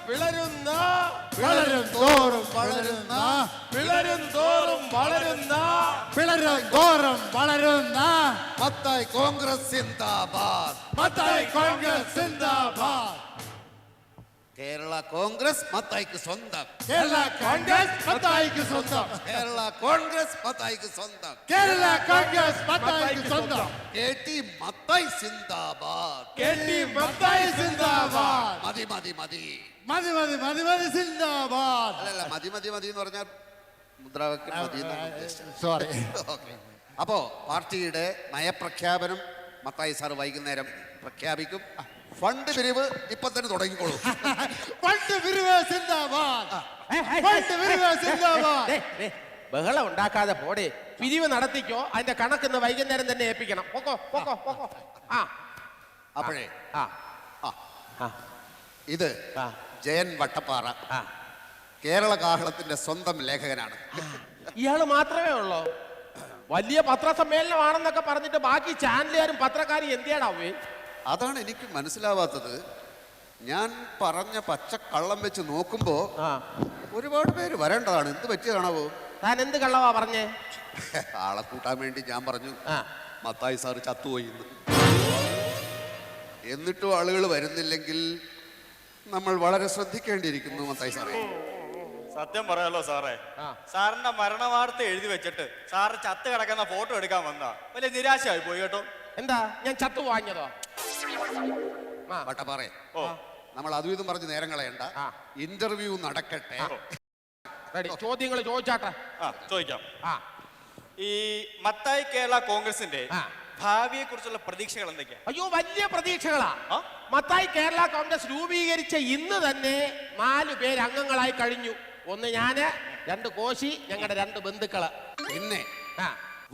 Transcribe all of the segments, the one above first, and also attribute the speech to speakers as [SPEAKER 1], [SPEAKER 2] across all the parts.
[SPEAKER 1] വിളരുന്ന
[SPEAKER 2] വിളരും തോറും വളരുന്ന
[SPEAKER 1] വിളരും തോറും വളരുന്ന
[SPEAKER 2] വിളരും തോറും വളരുന്ന
[SPEAKER 3] മത്തായി കോൺഗ്രസ് സിന്ദാബാദ്.
[SPEAKER 2] മത്തായി കോൺഗ്രസ് സിന്ദാബാദ്.
[SPEAKER 3] കേരള കോൺഗ്രസ് മത്തായിക്ക് സ്വന്തം.
[SPEAKER 2] കേരള കോൺഗ്രസ് മത്തായിക്ക് സ്വന്തം.
[SPEAKER 3] കേരള കോൺഗ്രസ് മത്തായിക്ക് സ്വന്തം.
[SPEAKER 2] കേരള കോൺഗ്രസ് മത്തായിക്ക് സ്വന്തം.
[SPEAKER 3] കെ.ടി. മത്തായി സിന്ദാബാദ്.
[SPEAKER 1] കെ.ടി. മത്തായി സിന്ദാബാദ്.
[SPEAKER 3] മതി മതി മതി
[SPEAKER 2] മതി മതി മതി മതി സിന്ദാബാദ്.
[SPEAKER 3] അല്ലല്ല മതി മതി മതി എന്ന് പറഞ്ഞാൽ മുദ്രാവാക്യം മതി എന്നാണ് ഉദ്ദേശിച്ചത്.
[SPEAKER 2] സോറി.
[SPEAKER 3] ഓക്കെ. അപ്പോ പാർട്ടിയുടെ നയപ്രഖ്യാപനം മത്തായി സാർ വൈകുന്നേരം പ്രഖ്യാപിക്കും. ഫണ്ട് പിരിവ് ഇപ്പൊ തന്നെ തുടങ്ങിക്കോളൂ.
[SPEAKER 2] ഫണ്ട് പിരിവ് സിന്ദാബാദ്. ഫണ്ട് പിരിവ് സിന്ദാബാദ്.
[SPEAKER 1] ബഹളം ഉണ്ടാക്കാതെ പോടെ. പിരിവ് നടത്തിക്കോ. അതിന്റെ കണക്കിന്ന് വൈകുന്നേരം തന്നെ ഏൽപ്പിക്കണം. പൊക്കോ പൊക്കോ പൊക്കോ. ആ
[SPEAKER 3] അപ്പോഴേ
[SPEAKER 1] ആ
[SPEAKER 3] ആ ഇത് ജയൻ വട്ടപ്പാറ കേരള കാഹളത്തിന്റെ സ്വന്തം ലേഖകനാണ്.
[SPEAKER 1] ഇയാള് മാത്രമേ ഉള്ളൂ? വലിയ പത്രസമ്മേളനമാണെന്നൊക്കെ പറഞ്ഞിട്ട് ബാക്കി ചാനലുകാരും പത്രക്കാരും എന്തിയാടാവേ?
[SPEAKER 3] അതാണ് എനിക്ക് മനസ്സിലാവാത്തത്. ഞാൻ പറഞ്ഞ പച്ചക്കള്ളം വെച്ച് നോക്കുമ്പോ ഒരുപാട് പേര് വരേണ്ടതാണ്. എന്ത് പറ്റിയതാണാവോ?
[SPEAKER 1] താൻ എന്ത് കള്ളവാ പറഞ്ഞേ?
[SPEAKER 3] ആളെ കൂട്ടാൻ വേണ്ടി ഞാൻ പറഞ്ഞു മത്തായി സാറ് ചത്തുപോയി എന്ന്. എന്നിട്ടും ആളുകൾ വരുന്നില്ലെങ്കിൽ നമ്മൾ വളരെ ശ്രദ്ധിക്കേണ്ടിയിരിക്കുന്നു മത്തായി സാറേ.
[SPEAKER 4] സത്യം പറയാലോ സാറേ, സാറിന്റെ മരണ വാർത്ത എഴുതി വെച്ചിട്ട് സാറ് ചത്ത് കിടക്കുന്ന ഫോട്ടോ എടുക്കാൻ വന്നാ വലിയ നിരാശയായി പോയി കേട്ടോ.
[SPEAKER 1] എന്താ ഞാൻ ചത്തു വാങ്ങിയതോ?
[SPEAKER 3] വട്ടപ്പാറേ, നമ്മൾ അതും ഇതും പറഞ്ഞ് നേരം കളയണ്ട. ഇന്റർവ്യൂ നടക്കട്ടെ.
[SPEAKER 1] ചോദ്യങ്ങൾ ചോദിച്ചാട്ടെ.
[SPEAKER 4] ചോദിക്കാം. ഈ മത്തായി കേരള കോൺഗ്രസിന്റെ ഭാവിയെ കുറിച്ചുള്ള പ്രതീക്ഷകൾ എന്തൊക്കെയാ?
[SPEAKER 1] അയ്യോ, വലിയ പ്രതീക്ഷകളാ. മത്തായി കേരള കോൺഗ്രസ് രൂപീകരിച്ച ഇന്ന് തന്നെ 4 പേര് അംഗങ്ങളായി കഴിഞ്ഞു. ഒന്ന് ഞാന്, 2 കോശി, ഞങ്ങളുടെ 2 ബന്ധുക്കള്.
[SPEAKER 3] പിന്നെ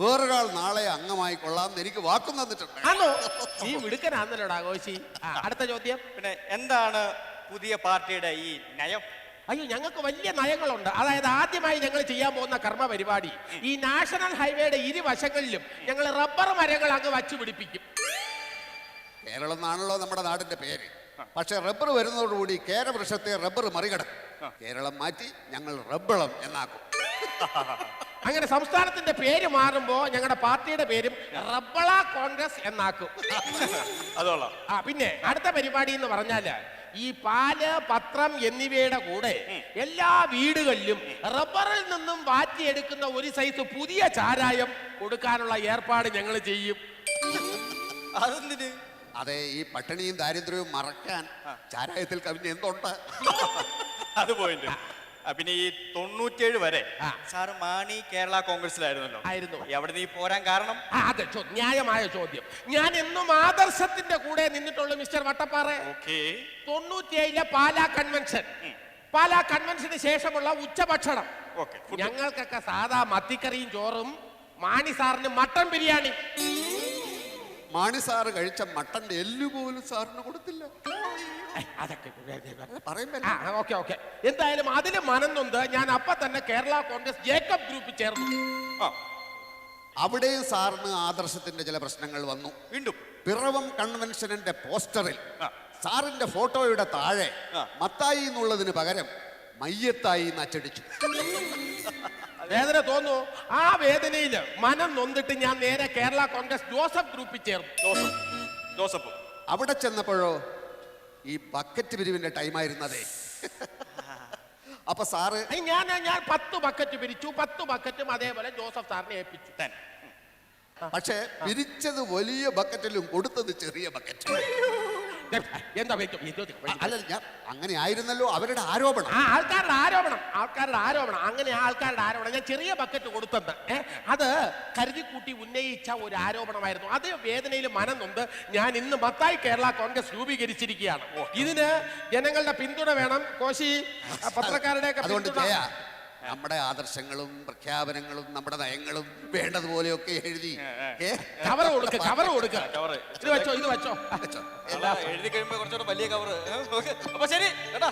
[SPEAKER 3] വേറൊരാൾ നാളെ അംഗമായി കൊള്ളാമെന്ന് എനിക്ക് വാക്കും തന്നിട്ടുണ്ട്.
[SPEAKER 1] ആണോ? നീ മിടുക്കനാന്നല്ലോടാ കോശി. അടുത്ത ചോദ്യം.
[SPEAKER 4] പിന്നെ എന്താണ് പുതിയ പാർട്ടിയുടെ ഈ നയം?
[SPEAKER 1] അയ്യോ, ഞങ്ങൾക്ക് വലിയ നയങ്ങളുണ്ട്. അതായത് ആദ്യമായി ഞങ്ങൾ ചെയ്യാൻ പോകുന്ന കർമ്മ പരിപാടി, ഈ നാഷണൽ ഹൈവേയുടെ ഇരുവശങ്ങളിലും ഞങ്ങൾ റബ്ബർ മരങ്ങൾ അങ്ങ് വച്ചു പിടിപ്പിക്കും.
[SPEAKER 3] കേരളം എന്നാണല്ലോ നമ്മുടെ നാടിന്റെ പേര്. പക്ഷെ റബ്ബർ വരുന്നതോടുകൂടി കേരവൃക്ഷത്തെ റബ്ബർ മറികടക്കും. കേരളം മാറ്റി ഞങ്ങൾ റബ്ബളം എന്നാക്കും.
[SPEAKER 1] അങ്ങനെ സംസ്ഥാനത്തിന്റെ പേര് മാറുമ്പോ ഞങ്ങളുടെ പാർട്ടിയുടെ പേരും റബ്ബള കോൺഗ്രസ് എന്നാക്കും.
[SPEAKER 4] അതോളാം.
[SPEAKER 1] പിന്നെ അടുത്ത പരിപാടി എന്ന് പറഞ്ഞാല് ഈ പാല്, പത്രം എന്നിവയുടെ കൂടെ എല്ലാ വീടുകളിലും റബ്ബറിൽ നിന്നും വാറ്റിയെടുക്കുന്ന ഒരു സൈസ് പുതിയ ചാരായം കൊടുക്കാനുള്ള ഏർപ്പാട് ഞങ്ങൾ ചെയ്യും.
[SPEAKER 4] അതെന്തിന്?
[SPEAKER 3] അതെ, ഈ പട്ടിണിയും ദാരിദ്ര്യവും മറക്കാൻ ചാരായത്തിൽ കവിഞ്ഞ് എന്തുണ്ട്?
[SPEAKER 4] അത് പോയിന്റ്. പിന്നെ ഈ 97 വരെ സാറ് മാണി കേരള കോൺഗ്രസിലായിരുന്നല്ലോ.
[SPEAKER 1] ആയിരുന്നു.
[SPEAKER 4] എവിടെ നീ പോരാൻ കാരണം?
[SPEAKER 1] അതെ, ന്യായമായ ചോദ്യം. ഞാൻ എന്നും ആദർശത്തിന്റെ കൂടെ നിന്നിട്ടുള്ളൂ മിസ്റ്റർ വട്ടപ്പാറ. 97 പാലാ കൺവെൻഷൻ, പാലാ കൺവെൻഷന് ശേഷമുള്ള ഉച്ചഭക്ഷണം ഞങ്ങൾക്കൊക്കെ സാധാ മത്തിക്കറിയും ചോറും, മാണി സാറിന് മട്ടൻ ബിരിയാണി.
[SPEAKER 3] മാണി സാറ് കഴിച്ച മട്ടന്റെ എല്ലു പോലും സാറിന് കൊടുത്തില്ല.
[SPEAKER 1] അതൊക്കെ
[SPEAKER 3] ഓക്കെ.
[SPEAKER 1] എന്തായാലും അതിന് മനന്നൊന്ത് ഞാൻ അപ്പൊ തന്നെ കേരള കോൺഗ്രസ് ജേക്കബ് ഗ്രൂപ്പിൽ ചേർന്നു.
[SPEAKER 3] അവിടെയും സാറിന് ആദർശത്തിന്റെ ചില പ്രശ്നങ്ങൾ വന്നു.
[SPEAKER 4] വീണ്ടും
[SPEAKER 3] പിറവം കൺവെൻഷനിന്റെ പോസ്റ്ററിൽ സാറിന്റെ ഫോട്ടോയുടെ താഴെ മത്തായി എന്നുള്ളതിന് പകരം മയ്യത്തായി എന്ന് അച്ചടിച്ചു.
[SPEAKER 1] വേദന തോന്നുന്നു. ആ വേദനയില് മനം നൊന്നിട്ട് ഞാൻ നേരെ കേരള കോൺഗ്രസ് ജോസഫ് ഗ്രൂപ്പിൽ ചേർന്നു.
[SPEAKER 4] ജോസഫ്
[SPEAKER 3] അവിടെ ചെന്നപ്പോഴോ ഈ ബക്കറ്റ് പിരിവിന്റെ ടൈമായിരുന്നതേ. അപ്പൊ സാറ്
[SPEAKER 1] ഞാൻ 10 ബക്കറ്റ് പിരിച്ചു. 10 ബക്കറ്റും അതേപോലെ ജോസഫ് സാറിനെ ഏൽപ്പിച്ചു.
[SPEAKER 3] പക്ഷെ പിരിച്ചത് വലിയ ബക്കറ്റിലും കൊടുത്തത് ചെറിയ ബക്കറ്റ്.
[SPEAKER 1] എന്താ
[SPEAKER 3] അല്ല, ഞാൻ അങ്ങനെ ആയിരുന്നല്ലോ അവരുടെ ആരോപണം.
[SPEAKER 1] ആൾക്കാരുടെ ആരോപണം അങ്ങനെ ആൾക്കാരുടെ ആരോപണം. ഞാൻ ചെറിയ ബക്കറ്റ് കൊടുത്തത് അത് കരുതിക്കൂട്ടി ഉന്നയിച്ച ഒരു ആരോപണമായിരുന്നു. അത് വേദനയിൽ മനം നൊന്ത് ഞാൻ ഇന്ന് മത്തായി കേരള കോൺഗ്രസ് രൂപീകരിച്ചിരിക്കുകയാണ്. ഇതിന് ജനങ്ങളുടെ പിന്തുണ വേണം കോശി, പത്രക്കാരുടെ.
[SPEAKER 3] അതുകൊണ്ട് നമ്മുടെ ആദർശങ്ങളും പ്രഖ്യാപനങ്ങളും നമ്മുടെ നയങ്ങളും വേണ്ടതുപോലെയൊക്കെ എഴുതി
[SPEAKER 1] കവർ കൊടുക്ക. ഇത് വെച്ചോ.
[SPEAKER 4] എഴുതി കഴിയുമ്പോ കുറച്ചുകൂടെ വലിയ കവർ. അപ്പൊ ശരി കേട്ടാ.